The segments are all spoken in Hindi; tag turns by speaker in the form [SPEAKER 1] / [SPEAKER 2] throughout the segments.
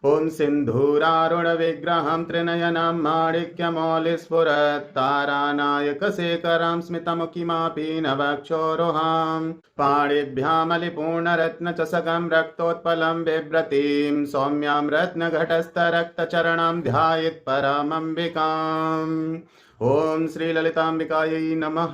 [SPEAKER 1] ॐ सिन्धूरारुणविग्रहं त्रिनयनं माणिक्यमौलिस्फुरत् तारानायकशेखरं स्मितमुखिमापि नवक्षोरुहां पाणिभ्यामलिपूर्णरत्नचषकं रक्तोत्पलं बिभ्रतीं सौम्यां रत्नघटस्थरक्तचरणं ध्यायेत् परमम्बिकाम्। ओम श्री ललिताम्बिकायै नमः।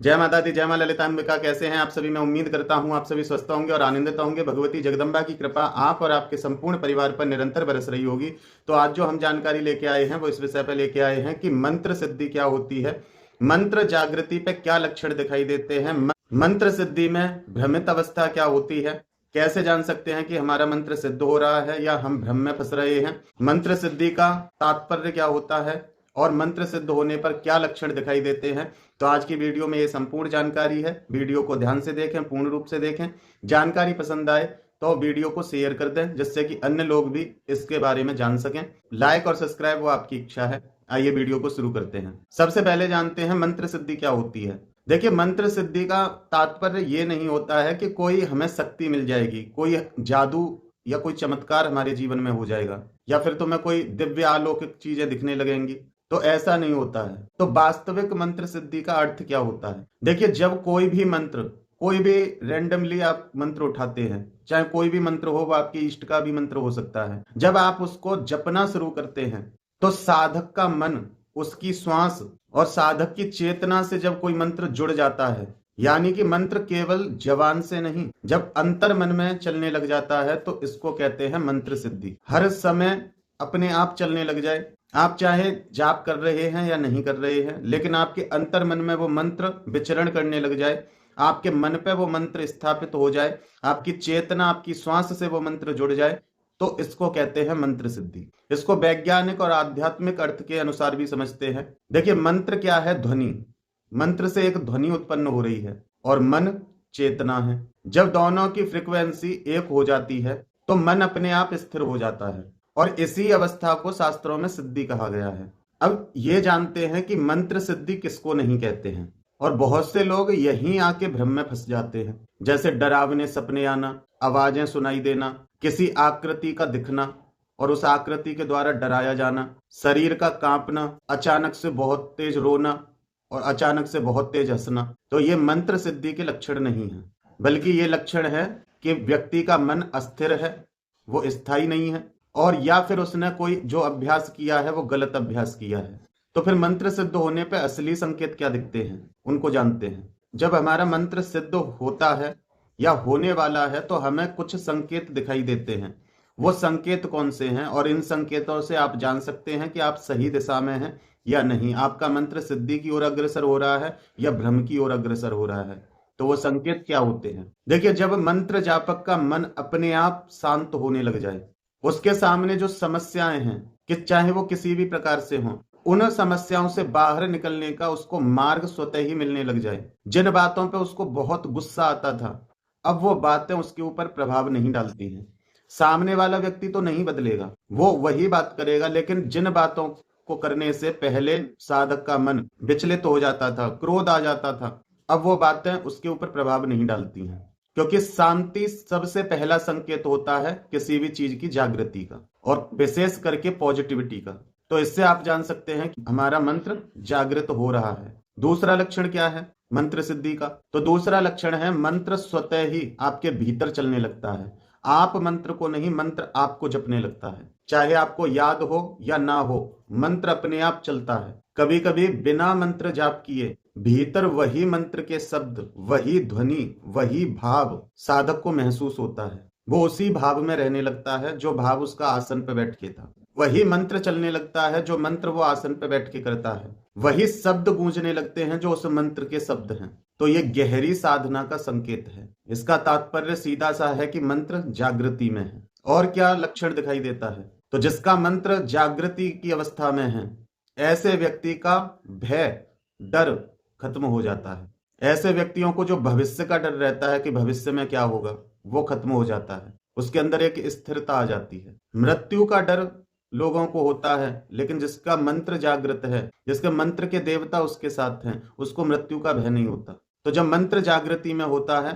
[SPEAKER 1] जय माता दी, जय मां ललिताम्बिका। कैसे हैं आप सभी? मैं उम्मीद करता हूं आप सभी स्वस्थ होंगे और आनंदित होंगे। भगवती जगदम्बा की कृपा आप और आपके संपूर्ण परिवार पर निरंतर बरस रही होगी। तो आज जो हम जानकारी लेके आए हैं वो इस विषय पर लेके आए हैं कि मंत्र सिद्धि क्या होती है, मंत्र जागृति पे क्या लक्षण दिखाई देते हैं, मंत्र सिद्धि में भ्रमित अवस्था क्या होती है, कैसे जान सकते हैं कि हमारा मंत्र सिद्ध हो रहा है या हम भ्रम में फंस रहे हैं, मंत्र सिद्धि का तात्पर्य क्या होता है और मंत्र सिद्ध होने पर क्या लक्षण दिखाई देते हैं। तो आज की वीडियो में ये संपूर्ण जानकारी है। वीडियो को ध्यान से देखें, पूर्ण रूप से देखें। जानकारी पसंद आए तो वीडियो को शेयर कर दें जिससे कि अन्य लोग भी इसके बारे में जान सकें। लाइक और सब्सक्राइब वो आपकी इच्छा है। आइए वीडियो को शुरू करते हैं। सबसे पहले जानते हैं मंत्र सिद्धि क्या होती है। देखिए, मंत्र सिद्धि का तात्पर्य ये नहीं होता है कि कोई हमें शक्ति मिल जाएगी, कोई जादू या कोई चमत्कार हमारे जीवन में हो जाएगा या फिर तुम्हें कोई दिव्य अलौकिक चीजें दिखने लगेंगी। तो ऐसा नहीं होता है। तो वास्तविक मंत्र सिद्धि का अर्थ क्या होता है? देखिए, जब कोई भी मंत्र, कोई भी रैंडमली आप मंत्र उठाते हैं, चाहे कोई भी मंत्र हो, वो आपके इष्ट का भी मंत्र हो सकता है, जब आप उसको जपना शुरू करते हैं तो साधक का मन, उसकी श्वास और साधक की चेतना से जब कोई मंत्र जुड़ जाता है, यानी कि मंत्र केवल जबान से नहीं, जब अंतर मन में चलने लग जाता है, तो इसको कहते हैं मंत्र सिद्धि। हर समय अपने आप चलने लग जाए, आप चाहे जाप कर रहे हैं या नहीं कर रहे हैं, लेकिन आपके अंतर मन में वो मंत्र विचरण करने लग जाए, आपके मन पे वो मंत्र स्थापित हो जाए, आपकी चेतना, आपकी श्वास से वो मंत्र जुड़ जाए, तो इसको कहते हैं मंत्र सिद्धि। इसको वैज्ञानिक और आध्यात्मिक अर्थ के अनुसार भी समझते हैं। देखिए, मंत्र क्या है? ध्वनि। मंत्र से एक ध्वनि उत्पन्न हो रही है और मन चेतना है। जब दोनों की फ्रीक्वेंसी एक हो जाती है तो मन अपने आप स्थिर हो जाता है और इसी अवस्था को शास्त्रों में सिद्धि कहा गया है। अब ये जानते हैं कि मंत्र सिद्धि किसको नहीं कहते हैं, और बहुत से लोग यहीं आके भ्रम में फंस जाते हैं। जैसे डरावने सपने आना, आवाजें सुनाई देना, किसी आकृति का दिखना और उस आकृति के द्वारा डराया जाना, शरीर का कांपना, अचानक से बहुत तेज रोना और अचानक से बहुत तेज हंसना, तो ये मंत्र सिद्धि के लक्षण नहीं है, बल्कि ये लक्षण है कि व्यक्ति का मन अस्थिर है, वो स्थायी नहीं है, और या फिर उसने कोई जो अभ्यास किया है वो गलत अभ्यास किया है। तो फिर मंत्र सिद्ध होने पे असली संकेत क्या दिखते हैं, उनको जानते हैं। जब हमारा मंत्र सिद्ध होता है या होने वाला है तो हमें कुछ संकेत दिखाई देते हैं। वो संकेत कौन से हैं, और इन संकेतों से आप जान सकते हैं कि आप सही दिशा में हैं या नहीं, आपका मंत्र सिद्धि की ओर अग्रसर हो रहा है या भ्रम की ओर अग्रसर हो रहा है। तो वो संकेत क्या होते हैं? देखिए, जब मंत्र जापक का मन अपने आप शांत होने लग जाए, उसके सामने जो समस्याएं हैं, कि चाहे वो किसी भी प्रकार से हों, उन समस्याओं से बाहर निकलने का उसको मार्ग स्वतः ही मिलने लग जाए। जिन बातों पे उसको बहुत गुस्सा आता था, अब वो बातें उसके ऊपर प्रभाव नहीं डालती हैं। सामने वाला व्यक्ति तो नहीं बदलेगा, वो वही बात करेगा, लेकिन जिन बातों को करने से पहले साधक का मन विचलित हो जाता था, क्रोध आ जाता था, अब वो बातें उसके ऊपर प्रभाव नहीं डालती हैं। क्योंकि शांति सबसे पहला संकेत होता है किसी भी चीज की जागृति का, और विशेष करके पॉजिटिविटी का। तो इससे आप जान सकते हैं कि हमारा मंत्र जागृत हो रहा है। दूसरा लक्षण क्या है मंत्र सिद्धि का? तो दूसरा लक्षण है मंत्र स्वतः ही आपके भीतर चलने लगता है। आप मंत्र को नहीं, मंत्र आपको जपने लगता है। चाहे आपको याद हो या ना हो, मंत्र अपने आप चलता है। कभी कभी बिना मंत्र जाप किए भीतर वही मंत्र के शब्द, वही ध्वनि, वही भाव साधक को महसूस होता है। वो उसी भाव में रहने लगता है जो भाव उसका आसन पर बैठ के था। वही मंत्र चलने लगता है जो मंत्र वो आसन पर बैठ के करता है। वही शब्द गूंजने लगते हैं जो उस मंत्र के शब्द हैं। तो ये गहरी साधना का संकेत है। इसका तात्पर्य सीधा सा है कि मंत्र जागृति में है। और क्या लक्षण दिखाई देता है? तो जिसका मंत्र जागृति की अवस्था में है, ऐसे व्यक्ति का भय, डर खत्म हो जाता है। ऐसे व्यक्तियों को जो भविष्य का डर रहता है कि भविष्य में क्या होगा, वो खत्म हो जाता है। उसके अंदर एक स्थिरता आ जाती है। मृत्यु का डर लोगों को होता है, लेकिन जिसका मंत्र जागृत है, जिसके मंत्र के देवता उसके साथ हैं, उसको मृत्यु का भय नहीं होता। तो जब मंत्र जागृति में होता है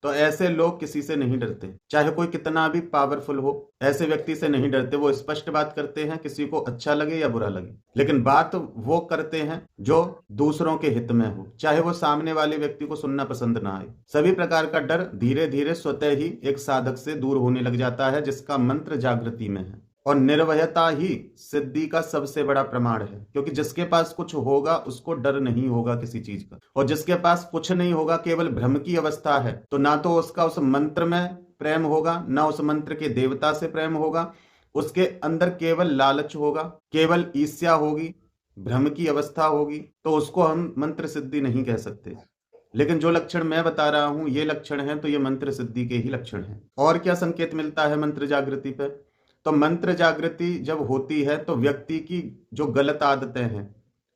[SPEAKER 1] तो ऐसे लोग किसी से नहीं डरते, चाहे कोई कितना भी पावरफुल हो, ऐसे व्यक्ति से नहीं डरते। वो स्पष्ट बात करते हैं, किसी को अच्छा लगे या बुरा लगे, लेकिन बात वो करते हैं जो दूसरों के हित में हो, चाहे वो सामने वाले व्यक्ति को सुनना पसंद ना आए। सभी प्रकार का डर धीरे धीरे स्वतः ही एक साधक से दूर होने लग जाता है, जिसका मंत्र जागृति में है। और निर्भयता ही सिद्धि का सबसे बड़ा प्रमाण है, क्योंकि जिसके पास कुछ होगा उसको डर नहीं होगा किसी चीज का, और जिसके पास कुछ नहीं होगा, केवल भ्रम की अवस्था है, तो ना तो उसका उस मंत्र में प्रेम होगा, ना उस मंत्र के देवता से प्रेम होगा, उसके अंदर केवल लालच होगा, केवल ईर्ष्या होगी, भ्रम की अवस्था होगी, तो उसको हम मंत्र सिद्धि नहीं कह सकते। लेकिन जो लक्षण मैं बता रहा हूं ये लक्षण है, तो ये मंत्र सिद्धि के ही लक्षण हैं। और क्या संकेत मिलता है मंत्र जागृति पे? तो मंत्र जागृति जब होती है तो व्यक्ति की जो गलत आदतें हैं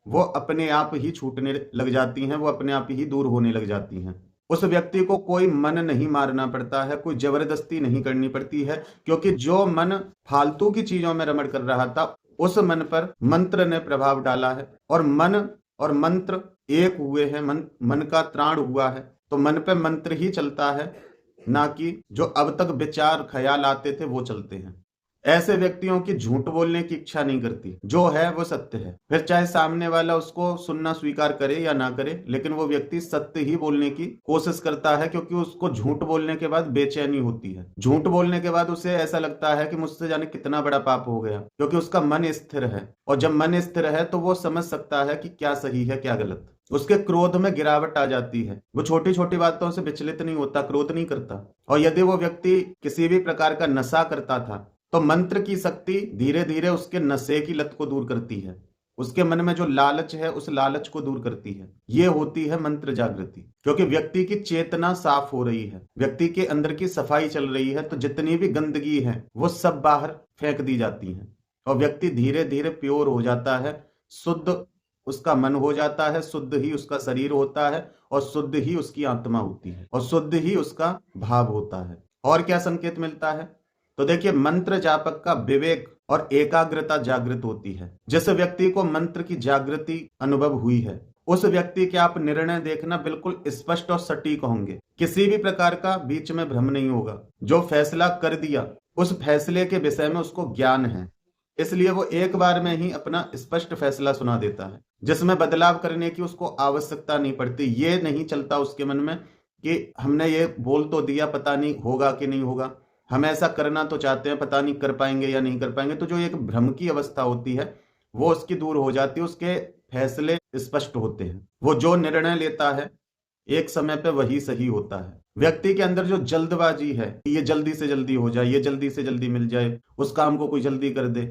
[SPEAKER 1] वो अपने आप ही छूटने लग जाती हैं, वो अपने आप ही दूर होने लग जाती हैं। उस व्यक्ति को कोई मन नहीं मारना पड़ता है, कोई जबरदस्ती नहीं करनी पड़ती है, क्योंकि जो मन फालतू की चीजों में रमण कर रहा था उस मन पर मंत्र ने प्रभाव डाला है, और मन और मंत्र एक हुए हैं, मन का त्राण हुआ है, तो मन पे मंत्र ही चलता है, ना कि जो अब तक विचार ख्याल आते थे वो चलते हैं। ऐसे व्यक्तियों की झूठ बोलने की इच्छा नहीं करती, जो है वो सत्य है, फिर चाहे सामने वाला उसको सुनना स्वीकार करे या ना करे, लेकिन वो व्यक्ति सत्य ही बोलने की कोशिश करता है, क्योंकि उसको झूठ बोलने के बाद बेचैनी होती है। झूठ बोलने के बाद उसे ऐसा लगता है कि मुझसे जाने कितना बड़ा पाप हो गया, क्योंकि उसका मन स्थिर है, और जब मन स्थिर है तो वो समझ सकता है कि क्या सही है क्या गलत। उसके क्रोध में गिरावट आ जाती है, वो छोटी छोटी बातों से विचलित नहीं होता, क्रोध नहीं करता। और यदि वो व्यक्ति किसी भी प्रकार का नशा करता था तो मंत्र की शक्ति धीरे धीरे उसके नशे की लत को दूर करती है, उसके मन में जो लालच है उस लालच को दूर करती है। ये होती है मंत्र जागृति, क्योंकि व्यक्ति की चेतना साफ हो रही है, व्यक्ति के अंदर की सफाई चल रही है, तो जितनी भी गंदगी है वो सब बाहर फेंक दी जाती है, और व्यक्ति धीरे धीरे प्योर हो जाता है, शुद्ध उसका मन हो जाता है, शुद्ध ही उसका शरीर होता है, और शुद्ध ही उसकी आत्मा होती है, और शुद्ध ही उसका भाव होता है। और क्या संकेत मिलता है? तो देखिए, मंत्र जापक का विवेक और एकाग्रता जागृत होती है। जिस व्यक्ति को मंत्र की जागृति अनुभव हुई है उस व्यक्ति के आप निर्णय देखना बिल्कुल स्पष्ट और सटीक होंगे, किसी भी प्रकार का बीच में भ्रम नहीं होगा। जो फैसला कर दिया उस फैसले के विषय में उसको ज्ञान है, इसलिए वो एक बार में ही अपना स्पष्ट फैसला सुना देता है, जिसमें बदलाव करने की उसको आवश्यकता नहीं पड़ती। ये नहीं चलता उसके मन में कि हमने ये बोल तो दिया, पता नहीं होगा कि नहीं होगा, हम ऐसा करना तो चाहते हैं, पता नहीं कर पाएंगे या नहीं कर पाएंगे। तो जो एक भ्रम की अवस्था होती है वो उसकी दूर हो जाती है, उसके फैसले स्पष्ट होते हैं, वो जो निर्णय लेता है एक समय पे वही सही होता है। व्यक्ति के अंदर जो जल्दबाजी है, ये जल्दी से जल्दी हो जाए, ये जल्दी से जल्दी मिल जाए, उस काम को कोई जल्दी कर दे,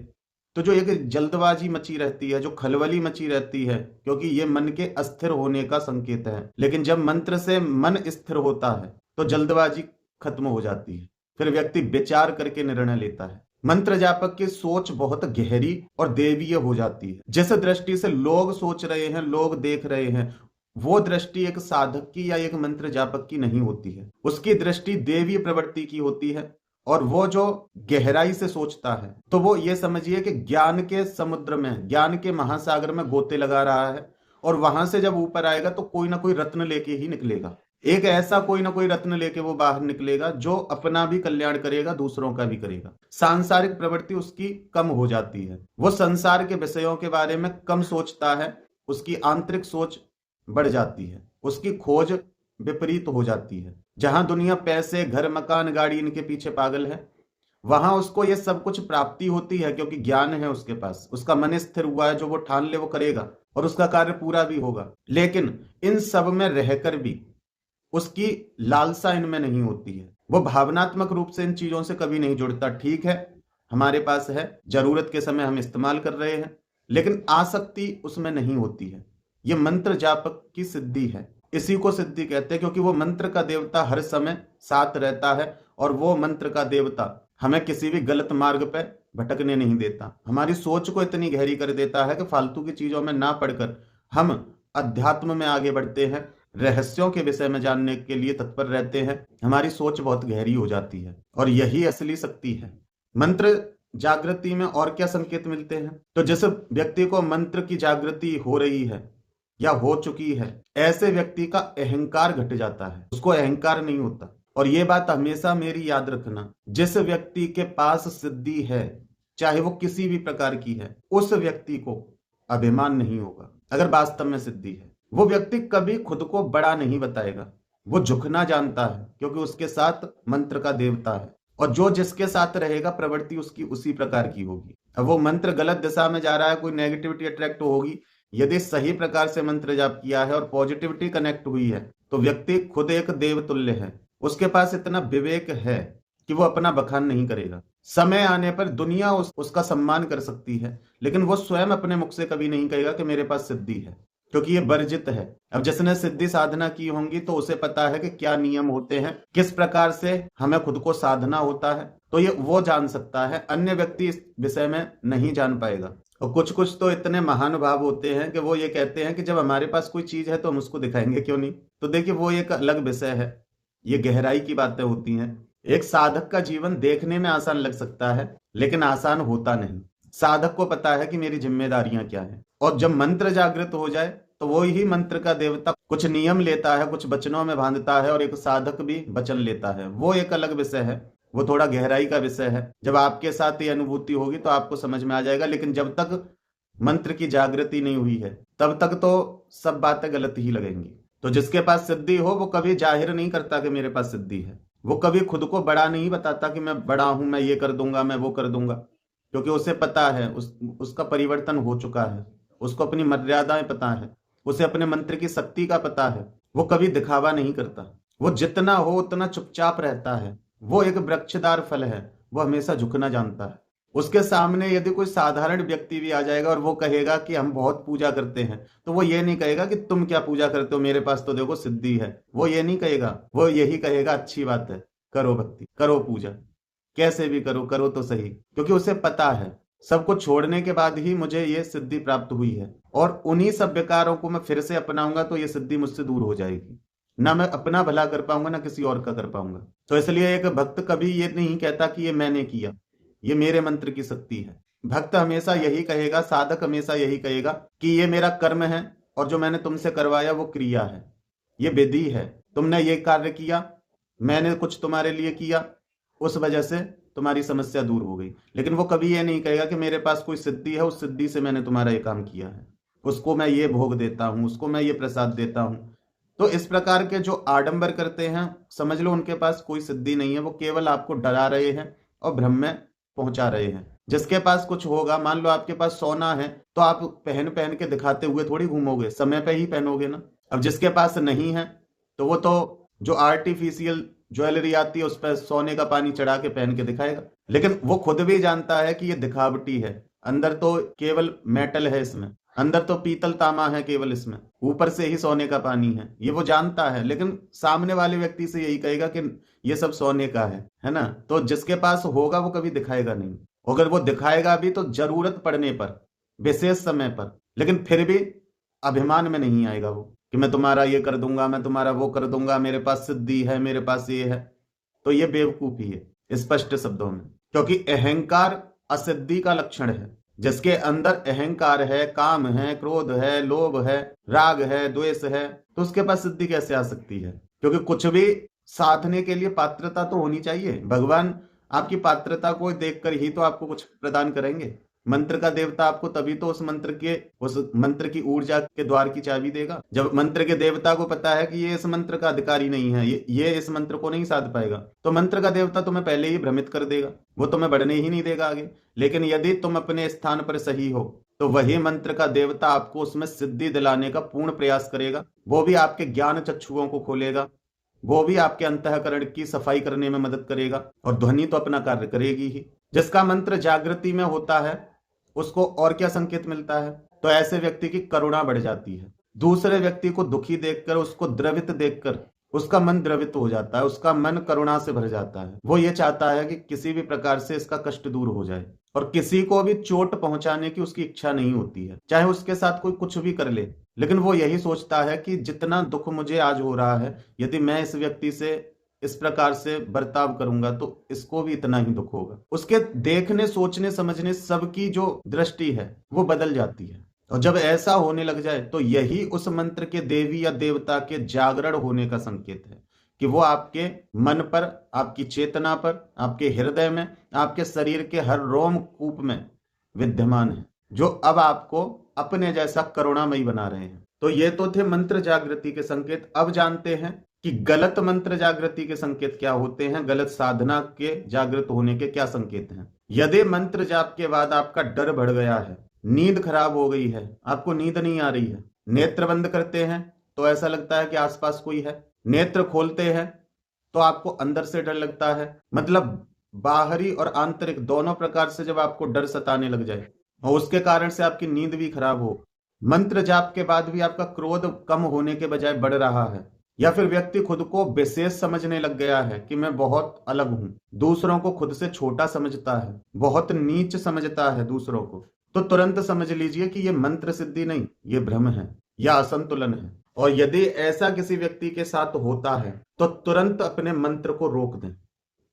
[SPEAKER 1] तो जो एक जल्दबाजी मची रहती है, जो खलबली मची रहती है, क्योंकि ये मन के अस्थिर होने का संकेत है। लेकिन जब मंत्र से मन स्थिर होता है तो जल्दबाजी खत्म हो जाती है, फिर व्यक्ति विचार करके निर्णय लेता है। मंत्र जापक की सोच बहुत गहरी और देवीय हो जाती है। जिस दृष्टि से लोग सोच रहे हैं, लोग देख रहे हैं, वो दृष्टि एक साधक की या एक मंत्र जापक की नहीं होती है, उसकी दृष्टि देवीय प्रवृत्ति की होती है। और वो जो गहराई से सोचता है तो वो ये समझिए कि ज्ञान के समुद्र में, ज्ञान के महासागर में गोते लगा रहा है, और वहां से जब ऊपर आएगा तो कोई ना कोई रत्न लेके ही निकलेगा। एक ऐसा कोई ना कोई रत्न लेके वो बाहर निकलेगा जो अपना भी कल्याण करेगा, दूसरों का भी करेगा। सांसारिक प्रवृत्ति उसकी कम हो जाती है, वो संसार के विषयों के बारे में कम सोचता है, उसकी आंतरिक सोच बढ़ जाती है, उसकी खोज विपरीत हो जाती है। जहां दुनिया पैसे, घर, मकान, गाड़ी इनके पीछे पागल है, वहां उसको ये सब कुछ प्राप्ति होती है, क्योंकि ज्ञान है उसके पास, उसका मन स्थिर हुआ है, जो वो ठान ले वो करेगा और उसका कार्य पूरा भी होगा। लेकिन इन सब में रहकर भी उसकी लालसा इनमें नहीं होती है, वो भावनात्मक रूप से इन चीजों से कभी नहीं जुड़ता। ठीक है, हमारे पास है, जरूरत के समय हम इस्तेमाल कर रहे हैं, लेकिन आसक्ति उसमें नहीं होती है। ये मंत्र जापक की सिद्धि है, इसी को सिद्धि कहते हैं, क्योंकि वो मंत्र का देवता हर समय साथ रहता है, और वो मंत्र का देवता हमें किसी भी गलत मार्ग पे भटकने नहीं देता, हमारी सोच को इतनी गहरी कर देता है कि फालतू की चीजों में ना पड़कर हम अध्यात्म में आगे बढ़ते हैं, रहस्यों के विषय में जानने के लिए तत्पर रहते हैं, हमारी सोच बहुत गहरी हो जाती है, और यही असली शक्ति है। मंत्र जागृति में और क्या संकेत मिलते हैं? तो जिस व्यक्ति को मंत्र की जागृति हो रही है या हो चुकी है, ऐसे व्यक्ति का अहंकार घट जाता है, उसको अहंकार नहीं होता, और ये बात हमेशा मेरी याद रखना, जिस व्यक्ति के पास सिद्धि है, चाहे वो किसी भी प्रकार की है, उस व्यक्ति को अभिमान नहीं होगा। अगर वास्तव में सिद्धि है, वो व्यक्ति कभी खुद को बड़ा नहीं बताएगा। वो झुकना जानता है क्योंकि उसके साथ मंत्र का देवता है, और जो जिसके साथ रहेगा प्रवृत्ति उसकी उसी प्रकार की होगी। अब वो मंत्र गलत दिशा में जा रहा है, कोई नेगेटिविटी अट्रैक्ट होगी। यदि सही प्रकार से मंत्र जाप किया है और पॉजिटिविटी कनेक्ट हुई है, तो व्यक्ति खुद एक देवतुल्य है। उसके पास इतना विवेक है कि वो अपना बखान नहीं करेगा। समय आने पर दुनिया उसका सम्मान कर सकती है, लेकिन वो स्वयं अपने मुख से कभी नहीं कहेगा कि मेरे पास सिद्धि है, क्योंकि ये वर्जित है। अब जिसने सिद्धि साधना की होंगी तो उसे पता है कि क्या नियम होते हैं, किस प्रकार से हमें खुद को साधना होता है, तो ये वो जान सकता है। अन्य व्यक्ति इस विषय में नहीं जान पाएगा। और कुछ कुछ तो इतने महानुभाव होते हैं कि वो ये कहते हैं कि जब हमारे पास कोई चीज है तो हम उसको दिखाएंगे क्यों नहीं। तो देखिए, वो एक अलग विषय है, ये गहराई की बातें होती हैं। एक साधक का जीवन देखने में आसान लग सकता है, लेकिन आसान होता नहीं। साधक को पता है कि मेरी जिम्मेदारियां क्या है, और जब मंत्र जागृत हो जाए तो वो ही मंत्र का देवता कुछ नियम लेता है, कुछ वचनों में बांधता है, और एक साधक भी वचन लेता है। वो एक अलग विषय है, वो थोड़ा गहराई का विषय है। जब आपके साथ ये अनुभूति होगी तो आपको समझ में आ जाएगा। लेकिन जब तक मंत्र की जागृति नहीं हुई है, तब तक तो सब बातें गलत ही लगेंगी। तो जिसके पास सिद्धि हो वो कभी जाहिर नहीं करता कि मेरे पास सिद्धि है। वो कभी खुद को बड़ा नहीं बताता कि मैं बड़ा हूं, मैं ये कर दूंगा, मैं वो कर दूंगा, क्योंकि उसे पता है उसका परिवर्तन हो चुका है, उसको अपनी मर्यादाएं पता है, उसे अपने मंत्र की शक्ति का पता है। वो कभी दिखावा नहीं करता, वो जितना हो उतना चुपचाप रहता है। वो एक वृक्षदार फल है, वो हमेशा झुकना जानता है। उसके सामने यदि कोई साधारण व्यक्ति भी आ जाएगा और वो कहेगा कि हम बहुत पूजा करते हैं, तो वो ये नहीं कहेगा कि तुम क्या पूजा करते हो, मेरे पास तो देखो सिद्धि है। वो ये नहीं कहेगा, वो यही कहेगा अच्छी बात है, करो भक्ति, करो पूजा, कैसे भी करो, करो तो सही। क्योंकि उसे पता है सब कुछ छोड़ने के बाद ही मुझे ये सिद्धि प्राप्त हुई है, और उन्हीं सब विकारों को मैं फिर से अपनाऊंगा तो ये सिद्धि मुझसे दूर हो जाएगी। ना मैं अपना भला कर पाऊंगा, ना किसी और का कर पाऊंगा। तो इसलिए एक भक्त कभी ये नहीं कहता कि ये मैंने किया, ये मेरे मंत्र की शक्ति है। भक्त हमेशा यही कहेगा, साधक हमेशा यही कहेगा कि ये मेरा कर्म है, और जो मैंने तुमसे करवाया वो क्रिया है, ये विधि है। तुमने ये कार्य किया, मैंने कुछ तुम्हारे लिए किया, उस वजह से तुम्हारी समस्या दूर हो गई। लेकिन वो कभी ये नहीं कहेगा कि मेरे पास कोई सिद्धि है, उस सिद्धि से मैंने तुम्हारा ये काम किया है, उसको मैं ये भोग देता हूं, उसको मैं ये प्रसाद देता हूं। तो इस प्रकार के जो आडंबर करते हैं, समझ लो उनके पास कोई सिद्धि नहीं है। वो केवल आपको डरा रहे हैं और भ्रम में पहुंचा रहे हैं। जिसके पास कुछ होगा, मान लो आपके पास सोना है, तो आप पहन पहन के दिखाते हुए थोड़ी घूमोगे, समय पे ही पहनोगे ना। अब जिसके पास नहीं है तो वो तो जो आर्टिफिशियल ज्वेलरी आती है उस पर सोने का पानी चढ़ा के पहन के दिखाएगा। लेकिन वो खुद भी जानता है कि ये दिखावटी है, अंदर तो केवल मेटल है, इसमें अंदर तो पीतल तामा है केवल, इसमें ऊपर से ही सोने का पानी है, ये वो जानता है। लेकिन सामने वाले व्यक्ति से यही कहेगा कि ये सब सोने का है ना। तो जिसके पास होगा वो कभी दिखाएगा नहीं, अगर वो दिखाएगा भी तो जरूरत पड़ने पर, विशेष समय पर। लेकिन फिर भी अभिमान में नहीं आएगा वो कि मैं तुम्हारा ये कर दूंगा, मैं तुम्हारा वो कर दूंगा, मेरे पास सिद्धि है, मेरे पास ये है। तो ये बेवकूफी है स्पष्ट शब्दों में, क्योंकि अहंकार असिद्धि का लक्षण है। जिसके अंदर अहंकार है, काम है, क्रोध है, लोभ है, राग है, द्वेष है, तो उसके पास सिद्धि कैसे आ सकती है? क्योंकि कुछ भी साधने के लिए पात्रता तो होनी चाहिए। भगवान आपकी पात्रता को देखकर ही तो आपको कुछ प्रदान करेंगे। मंत्र का देवता आपको तभी तो उस मंत्र की ऊर्जा के द्वार की चाबी देगा। जब मंत्र के देवता को पता है कि ये इस मंत्र का अधिकारी नहीं है, ये इस मंत्र को नहीं साध पाएगा, तो मंत्र का देवता तुम्हें पहले ही भ्रमित कर देगा, वो तुम्हें बढ़ने ही नहीं देगा आगे। लेकिन यदि तुम अपने स्थान पर सही हो तो वही मंत्र का देवता आपको उसमें सिद्धि दिलाने का पूर्ण प्रयास करेगा। वो भी आपके ज्ञान चक्षुओं को खोलेगा, वो भी आपके अंतःकरण की सफाई करने में मदद करेगा, और ध्वनि तो अपना कार्य करेगी ही। जिसका मंत्र जागृति में होता है उसको और क्या संकेत मिलता है? तो ऐसे व्यक्ति की करुणा बढ़ जाती है। दूसरे व्यक्ति को दुखी देखकर, उसको द्रवित देखकर उसका मन द्रवित हो जाता है, उसका मन करुणा से भर जाता है। वो ये चाहता है कि किसी भी प्रकार से इसका कष्ट दूर हो जाए, और किसी को भी चोट पहुंचाने की उसकी इच्छा नहीं होती है, चाहे उसके साथ कोई कुछ भी कर ले। लेकिन वो यही सोचता है कि जितना दुख मुझे आज हो रहा है, यदि मैं इस व्यक्ति से इस प्रकार से बर्ताव करूंगा तो इसको भी इतना ही दुख होगा। उसके देखने, सोचने, समझने सबकी जो दृष्टि है वो बदल जाती है। और जब ऐसा होने लग जाए तो यही उस मंत्र के देवी या देवता के जागरण होने का संकेत है, कि वो आपके मन पर, आपकी चेतना पर, आपके हृदय में, आपके शरीर के हर रोम कूप में विद्यमान है, जो अब आपको अपने जैसा करुणामयी बना रहे हैं। तो ये तो थे मंत्र जागृति के संकेत। अब जानते हैं कि गलत मंत्र जागृति के संकेत क्या होते हैं, गलत साधना के जागृत होने के क्या संकेत हैं। यदि मंत्र जाप के बाद आपका डर बढ़ गया है, नींद खराब हो गई है, आपको नींद नहीं आ रही है, नेत्र बंद करते हैं तो ऐसा लगता है कि आसपास कोई है, नेत्र खोलते हैं तो आपको अंदर से डर लगता है, मतलब बाहरी और आंतरिक दोनों प्रकार से जब आपको डर सताने लग जाए और उसके कारण से आपकी नींद भी खराब हो, मंत्र जाप के बाद भी आपका क्रोध कम होने के बजाय बढ़ रहा है, या फिर व्यक्ति खुद को विशेष समझने लग गया है कि मैं बहुत अलग हूं, दूसरों को खुद से छोटा समझता है, बहुत नीच समझता है दूसरों को, तो तुरंत समझ लीजिए कि यह मंत्र सिद्धि नहीं, ये भ्रम है या असंतुलन है। और यदि ऐसा किसी व्यक्ति के साथ होता है तो तुरंत अपने मंत्र को रोक दें,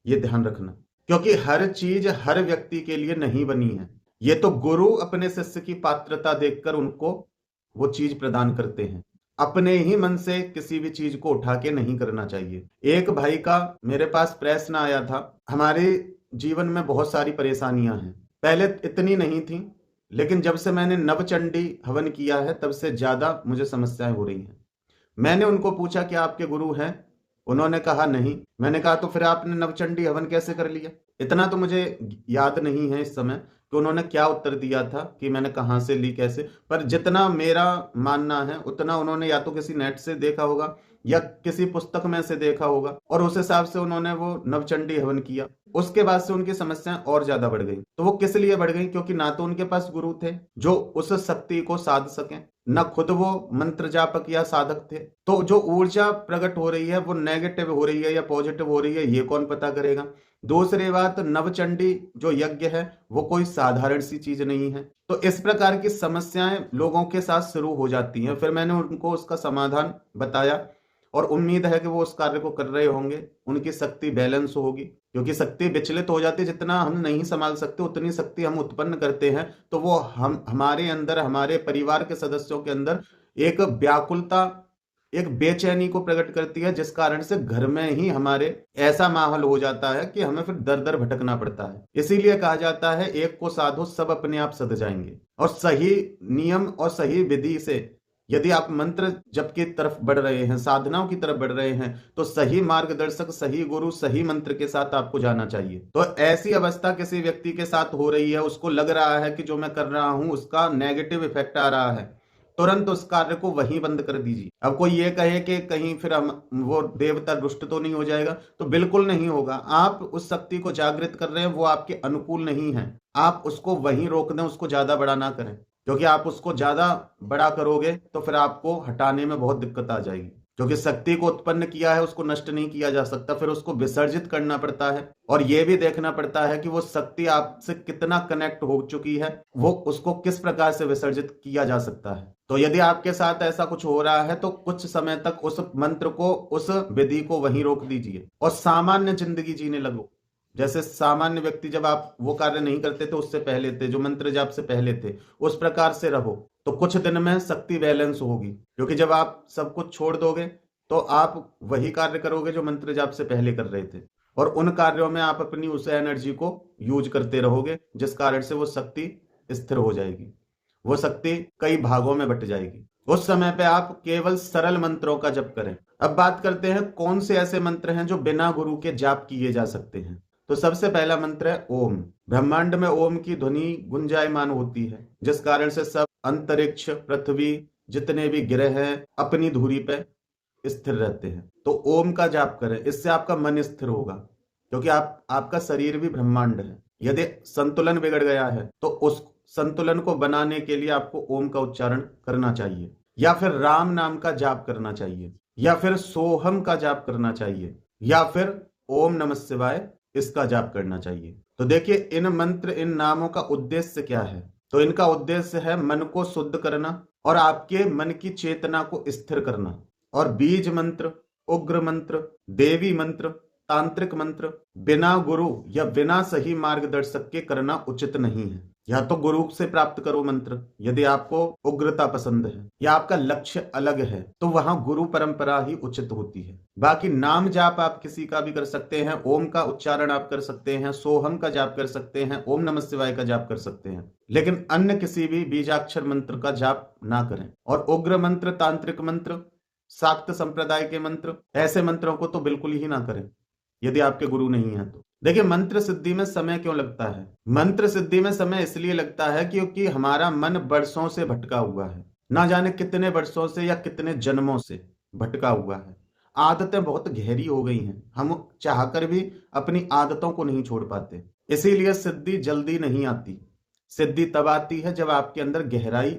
[SPEAKER 1] ये ध्यान रखना, क्योंकि हर चीज हर व्यक्ति के लिए नहीं बनी है। ये तो गुरु अपने शिष्य की पात्रता देखकर उनको वो चीज प्रदान करते हैं, अपने ही मन से किसी भी चीज को उठा के नहीं करना चाहिए। एक भाई का मेरे पास प्रश्न आया था, हमारे जीवन में बहुत सारी परेशानियां हैं, पहले इतनी नहीं थी, लेकिन जब से मैंने नवचंडी हवन किया है तब से ज्यादा मुझे समस्याएं हो रही हैं। मैंने उनको पूछा कि आपके गुरु हैं? उन्होंने कहा नहीं। मैंने कहा तो फिर आपने नवचंडी हवन कैसे कर लिया? इतना तो मुझे याद नहीं है इस समय कि उन्होंने क्या उत्तर दिया था कि मैंने कहाँ से ली कैसे, पर जितना मेरा मानना है उतना उन्होंने या तो किसी नेट से देखा होगा या किसी पुस्तक में से देखा होगा और उस हिसाब से उन्होंने वो नवचंडी हवन किया। उसके बाद से उनकी समस्याएं और ज्यादा बढ़ गई। तो वो किस लिए बढ़ गई? क्योंकि ना तो उनके पास गुरु थे जो उस शक्ति को साध सकें, न खुद वो मंत्र जापक या साधक थे। तो जो ऊर्जा प्रकट हो रही है वो नेगेटिव हो रही है या पॉजिटिव हो रही है, ये कौन पता करेगा? दूसरी बात, नवचंडी जो यज्ञ है वो कोई साधारण सी चीज नहीं है। तो इस प्रकार की समस्याएं लोगों के साथ शुरू हो जाती हैं। फिर मैंने उनको उसका समाधान बताया और उम्मीद है कि वो उस कार्य को कर रहे होंगे, उनकी शक्ति बैलेंस होगी, क्योंकि शक्ति विचलित हो जाती है। जितना हम नहीं संभाल सकते उतनी शक्ति हम उत्पन्न करते हैं, तो वो हम हमारे अंदर, हमारे परिवार के सदस्यों के अंदर एक व्याकुलता, एक बेचैनी को प्रकट करती है, जिस कारण से घर में ही हमारे ऐसा माहौल हो जाता है कि हमें फिर दर दर भटकना पड़ता है। इसीलिए कहा जाता है एक को साधो सब अपने आप सध जाएंगे। और सही नियम और सही विधि से यदि आप मंत्र जप की तरफ बढ़ रहे हैं, साधनाओं की तरफ बढ़ रहे हैं, तो सही मार्गदर्शक, सही गुरु, सही मंत्र के साथ आपको जाना चाहिए। तो ऐसी अवस्था किसी व्यक्ति के साथ हो रही है, उसको लग रहा है कि जो मैं कर रहा हूं उसका नेगेटिव इफेक्ट आ रहा है, तुरंत उस कार्य को वहीं बंद कर दीजिए। अब कोई ये कहे कि कहीं फिर हम वो देवता रुष्ट तो नहीं हो जाएगा, तो बिल्कुल नहीं होगा। आप उस शक्ति को जागृत कर रहे हैं, वो आपके अनुकूल नहीं है, आप उसको वहीं रोक दें, उसको ज्यादा बड़ा ना करें, क्योंकि आप उसको ज्यादा बड़ा करोगे तो फिर आपको हटाने में बहुत दिक्कत आ जाएगी। क्योंकि शक्ति को उत्पन्न किया है उसको नष्ट नहीं किया जा सकता, फिर उसको विसर्जित करना पड़ता है। और यह भी देखना पड़ता है कि वो शक्ति आपसे कितना कनेक्ट हो चुकी है, वो उसको किस प्रकार से विसर्जित किया जा सकता है। तो यदि आपके साथ ऐसा कुछ हो रहा है तो कुछ समय तक उस मंत्र को, उस विधि को वहीं रोक दीजिए और सामान्य जिंदगी जीने लगो। जैसे सामान्य व्यक्ति जब आप वो कार्य नहीं करते थे उससे पहले थे, जो मंत्र जाप से पहले थे, उस प्रकार से रहो, तो कुछ दिन में शक्ति बैलेंस होगी। क्योंकि जब आप सब कुछ छोड़ दोगे तो आप वही कार्य करोगे जो मंत्र जाप से पहले कर रहे थे, और उन कार्यों में आप अपनी उस एनर्जी को यूज करते रहोगे, जिस कारण से वो शक्ति स्थिर हो जाएगी, वो शक्ति कई भागों में बट जाएगी। उस समय पे आप केवल सरल मंत्रों का जप करें। अब बात करते हैं कौन से ऐसे मंत्र हैं जो बिना गुरु के जाप किए जा सकते हैं। तो सबसे पहला मंत्र है ओम। ब्रह्मांड में ओम की ध्वनि गुंजायमान होती है, जिस कारण से सब अंतरिक्ष, पृथ्वी, जितने भी ग्रह हैं अपनी धुरी पे स्थिर रहते हैं। तो ओम का जाप करें, इससे आपका मन स्थिर होगा, क्योंकि आपका शरीर भी ब्रह्मांड है। यदि संतुलन बिगड़ गया है तो उस संतुलन को बनाने के लिए आपको ओम का उच्चारण करना चाहिए, या फिर राम नाम का जाप करना चाहिए, या फिर सोहम का जाप करना चाहिए, या फिर ओम नमः शिवाय इसका जाप करना चाहिए। तो देखिए इन मंत्र, इन नामों का उद्देश्य क्या है? तो इनका उद्देश्य है मन को शुद्ध करना और आपके मन की चेतना को स्थिर करना। और बीज मंत्र, उग्र मंत्र, देवी मंत्र, तांत्रिक मंत्र बिना गुरु या बिना सही मार्गदर्शक के करना उचित नहीं है। या तो गुरु से प्राप्त करो मंत्र, यदि आपको उग्रता पसंद है या आपका लक्ष्य अलग है तो वहां गुरु परंपरा ही उचित होती है। बाकी नाम जाप आप किसी का भी कर सकते हैं, ओम का उच्चारण आप कर सकते हैं, सोहम का जाप कर सकते हैं, ओम नमः शिवाय का जाप कर सकते हैं, लेकिन अन्य किसी भी बीजाक्षर मंत्र का जाप ना करें। और उग्र मंत्र, तांत्रिक मंत्र, शाक्त संप्रदाय के मंत्र, ऐसे मंत्रों को तो बिल्कुल ही ना करें यदि आपके गुरु नहीं है तो। देखिए, मंत्र सिद्धि में समय क्यों लगता है? मंत्र सिद्धि में समय इसलिए लगता है क्योंकि हमारा मन वर्षों से भटका हुआ है, ना जाने कितने वर्षों से या कितने जन्मों से भटका हुआ है। आदतें बहुत गहरी हो गई हैं, हम चाहकर भी अपनी आदतों को नहीं छोड़ पाते, इसीलिए सिद्धि जल्दी नहीं आती। सिद्धि तब आती है जब आपके अंदर गहराई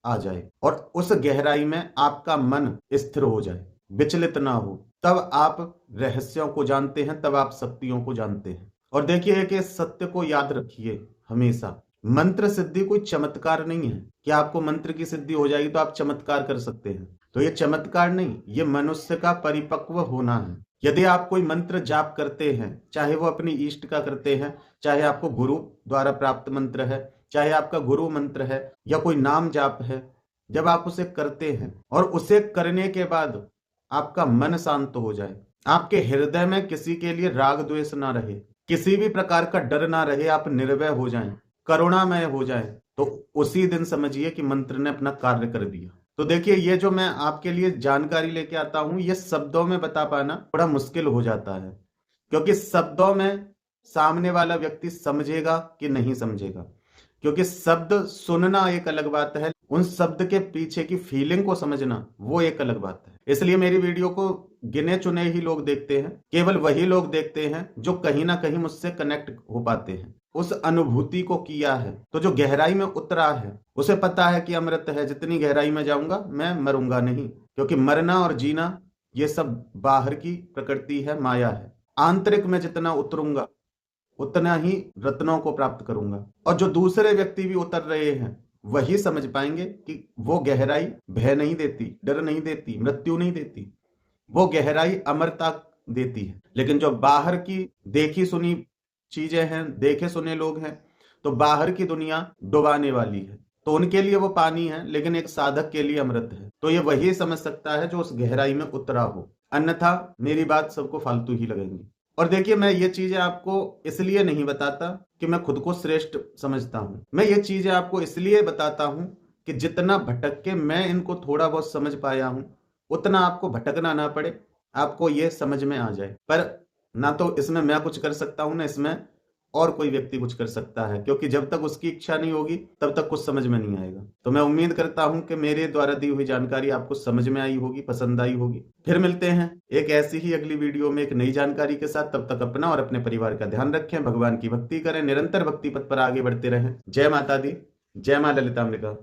[SPEAKER 1] आ जाए और उस गहराई में आपका मन स्थिर हो जाए, विचलित ना हो, तब आप रहस्यों को जानते हैं, तब आप शक्तियों को जानते हैं। और देखिए कि सत्य को याद रखिए हमेशा, मंत्र सिद्धि कोई चमत्कार नहीं है कि आपको मंत्र की सिद्धि हो जाएगी तो आप चमत्कार कर सकते हैं। तो ये चमत्कार नहीं, ये मनुष्य का परिपक्व होना है। यदि आप कोई मंत्र जाप करते हैं, चाहे वो अपनी इष्ट का करते हैं, चाहे आपको गुरु द्वारा प्राप्त मंत्र है, चाहे आपका गुरु मंत्र है या कोई नाम जाप है, जब आप उसे करते हैं और उसे करने के बाद आपका मन शांत हो जाए, आपके हृदय में किसी के लिए राग द्वेष ना रहे, किसी भी प्रकार का डर ना रहे, आप निर्भय हो जाएं, करुणामय हो जाएं, तो उसी दिन समझिए कि मंत्र ने अपना कार्य कर दिया। तो देखिए, ये जो मैं आपके लिए जानकारी लेके आता हूं, ये शब्दों में बता पाना थोड़ा मुश्किल हो जाता है, क्योंकि शब्दों में सामने वाला व्यक्ति समझेगा कि नहीं समझेगा, क्योंकि शब्द सुनना एक अलग बात है, उन शब्द के पीछे की फीलिंग को समझना वो एक अलग बात है। इसलिए मेरी वीडियो को गिने चुने ही लोग देखते हैं, केवल वही लोग देखते हैं जो कहीं ना कहीं मुझसे कनेक्ट हो पाते हैं, उस अनुभूति को किया है, तो जो गहराई में उतरा है उसे पता है कि अमृत है, जितनी गहराई में जाऊंगा मैं मरूंगा नहीं, क्योंकि मरना और जीना ये सब बाहर की प्रकृति है, माया है। आंतरिक में जितना उतरूंगा उतना ही रत्नों को प्राप्त करूंगा। और जो दूसरे व्यक्ति भी उतर रहे हैं वही समझ पाएंगे कि वो गहराई भय नहीं देती, डर नहीं देती, मृत्यु नहीं देती, वो गहराई अमरता देती है। लेकिन जो बाहर की देखी सुनी चीजें हैं, देखे सुने लोग हैं, तो बाहर की दुनिया डुबाने वाली है, तो उनके लिए वो पानी है, लेकिन एक साधक के लिए अमृत है। तो ये वही समझ सकता है जो उस गहराई में उतरा हो, अन्यथा मेरी बात सबको फालतू ही लगेंगी। और देखिए, मैं ये चीजें आपको इसलिए नहीं बताता कि मैं खुद को श्रेष्ठ समझता हूं, मैं ये चीजें आपको इसलिए बताता हूं कि जितना भटक के मैं इनको थोड़ा बहुत समझ पाया हूं, उतना आपको भटकना ना पड़े, आपको ये समझ में आ जाए। पर ना तो इसमें मैं कुछ कर सकता हूं, ना इसमें और कोई व्यक्ति कुछ कर सकता है, क्योंकि जब तक उसकी इच्छा नहीं होगी तब तक कुछ समझ में नहीं आएगा। तो मैं उम्मीद करता हूं कि मेरे द्वारा दी हुई जानकारी आपको समझ में आई होगी, पसंद आई होगी। फिर मिलते हैं एक ऐसी ही अगली वीडियो में एक नई जानकारी के साथ। तब तक अपना और अपने परिवार का ध्यान रखें, भगवान की भक्ति करें, निरंतर भक्ति पथ पर आगे बढ़ते रहें। जय माता दी, जय मां ललिताम्बिका।